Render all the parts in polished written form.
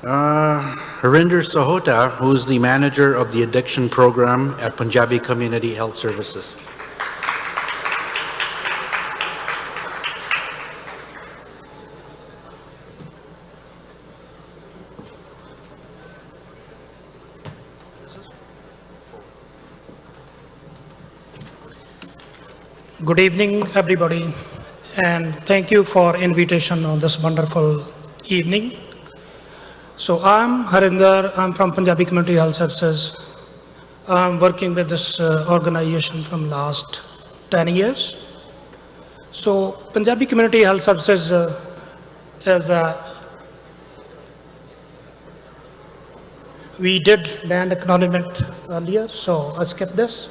Harinder Sahota, who's the manager of the addiction program at Punjabi Community Health Services. Good evening, everybody, and thank you for invitation on this wonderful evening. So I'm Harinder, I'm from Punjabi Community Health Services. I'm working with this organization from last 10 years. So Punjabi Community Health Services we did land acknowledgement earlier, so I'll skip this.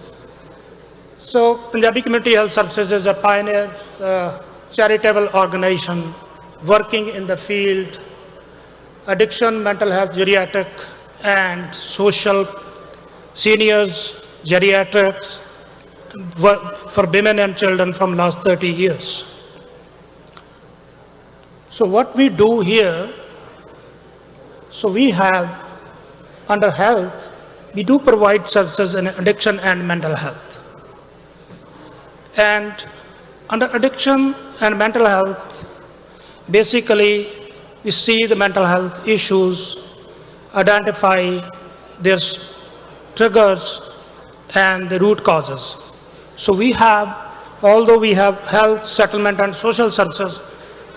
So Punjabi Community Health Services is a pioneer charitable organization working in the field addiction, mental health, geriatric, and social seniors, geriatrics, for women and children from last 30 years. So what we do here, so we have under health, we do provide services in addiction and mental health. And under addiction and mental health, basically, we see the mental health issues, identify their triggers and the root causes. So we have, although we have health, settlement, and social services,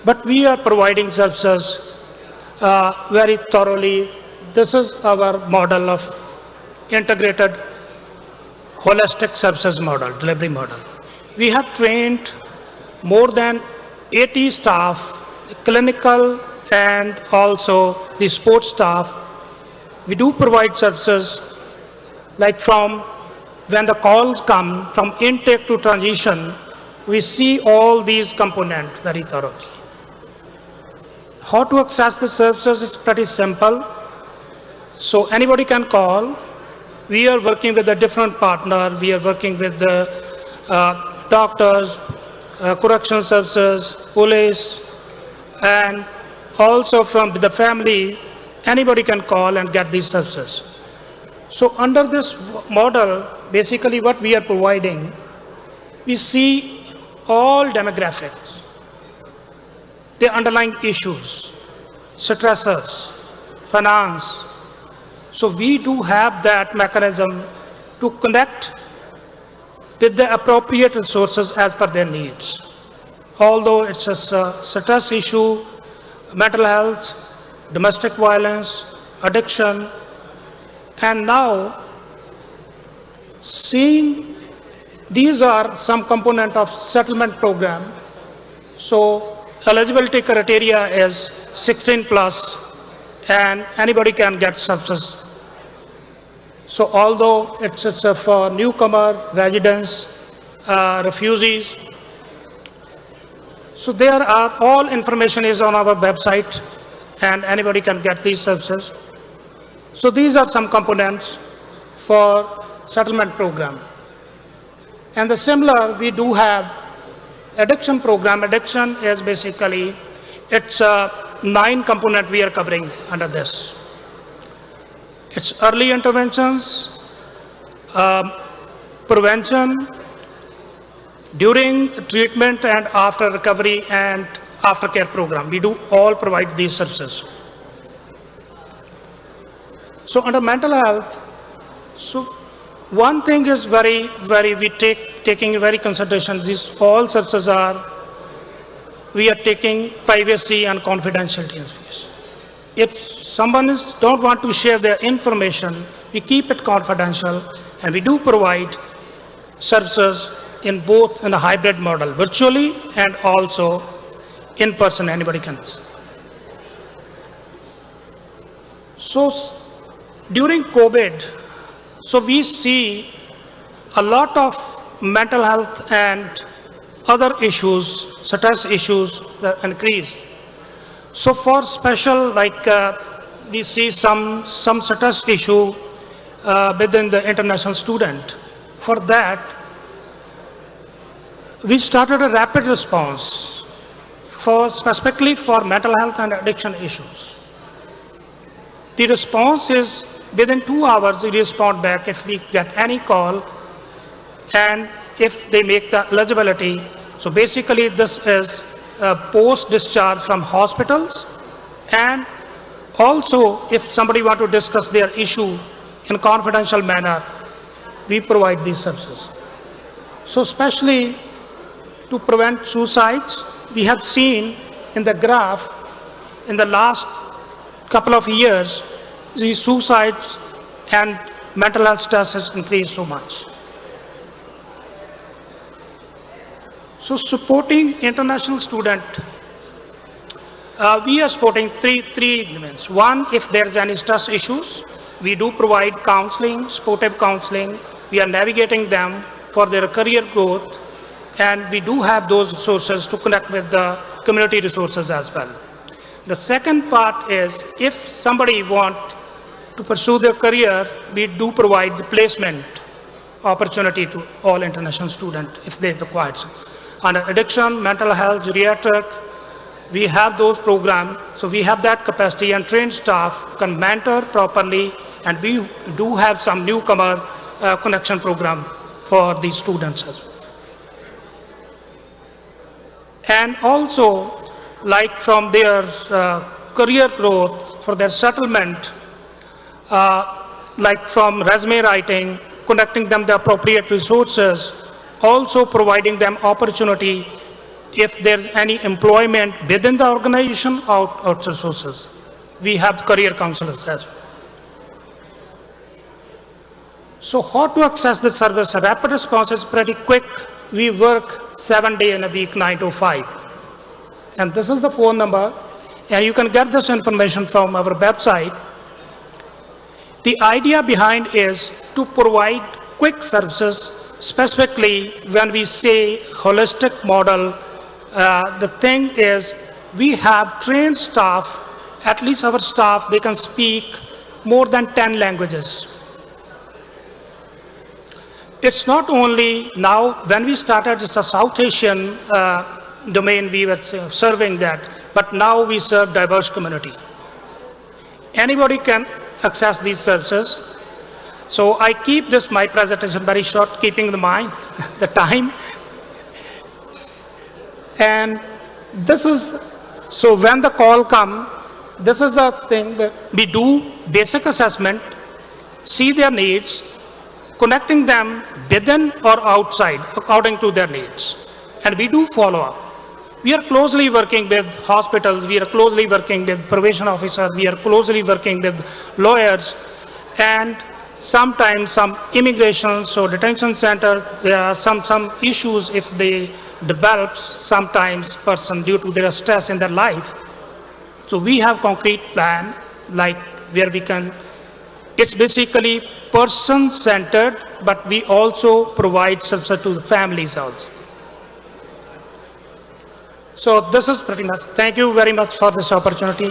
but we are providing services very thoroughly. This is our model of integrated holistic services model, delivery model. We have trained more than 80 staff, clinical and also the sports staff. We do provide services like from when the calls come from intake to transition, we see all these components very thoroughly. How to access the services is pretty simple. So anybody can call. We are working with a different partner. We are working with the doctors, correctional services, police, and also from the family, anybody can call and get these services. So under this model, basically what we are providing, we see all demographics, the underlying issues, stressors, finance. So we do have that mechanism to connect with the appropriate resources as per their needs. Although it's a stress issue, mental health, domestic violence, addiction, and now seeing these are some component of settlement program. So eligibility criteria is 16 plus and anybody can get services. So although it's for newcomer, residents, refugees, so there are all information is on our website and anybody can get these services. So these are some components for settlement program. And the similar, we do have addiction program. Addiction is basically, it's 9 component we are covering under this. It's early interventions, prevention, during treatment and after recovery and aftercare program. We do all provide these services. So under mental health, so one thing is we taking very consideration, these all services are, we are taking privacy and confidentiality issues. If someone don't want to share their information, we keep it confidential and we do provide services in both in a hybrid model, virtually and also in person, anybody can. So during COVID, so we see a lot of mental health and other issues, stress issues that increase. So for special, like we see some stress issue within the international student. For that, we started a rapid response specifically for mental health and addiction issues. the response is within 2 hours, we respond back if we get any call and if they make the eligibility. So basically, this is post-discharge from hospitals, and also if somebody want to discuss their issue in confidential manner, we provide these services. So especially to prevent suicides, we have seen in the graph in the last couple of years, the suicides and mental health stress has increased so much. So supporting international student, we are supporting three elements. One, if there's any stress issues, we do provide counseling, supportive counseling. We are navigating them for their career growth, and we do have those resources to connect with the community resources as well. The second part is if somebody want to pursue their career, we do provide the placement opportunity to all international students if they require it. Under addiction, mental health, geriatric, we have those programs. So we have that capacity, and trained staff can mentor properly, and we do have some newcomer connection program for these students as well. And also, like from their career growth, for their settlement, like from resume writing, connecting them the appropriate resources, also providing them opportunity if there's any employment within the organization or outside resources. We have career counselors as well. So how to access the service? A rapid response is pretty quick. We work 7 days in a week, 9 to 5. And this is the phone number, and you can get this information from our website. The idea behind is to provide quick services, specifically when we say holistic model. The thing is we have trained staff, at least our staff, they can speak more than 10 languages. It's not only now, when we started, it's a South Asian domain, we were serving that, but now we serve diverse community. Anybody can access these services. So I keep this, my presentation very short, keeping in mind the time. And this is, so when the call come, this is the thing that we do basic assessment, see their needs, connecting them within or outside according to their needs. And we do follow up. We are closely working with hospitals, we are closely working with probation officers, we are closely working with lawyers, and sometimes some immigration, so detention centers, there are some issues if they develop sometimes person due to their stress in their life. So we have concrete plan, like where we can, it's basically person-centered, but we also provide services to the families also. So this is pretty much, thank you very much for this opportunity.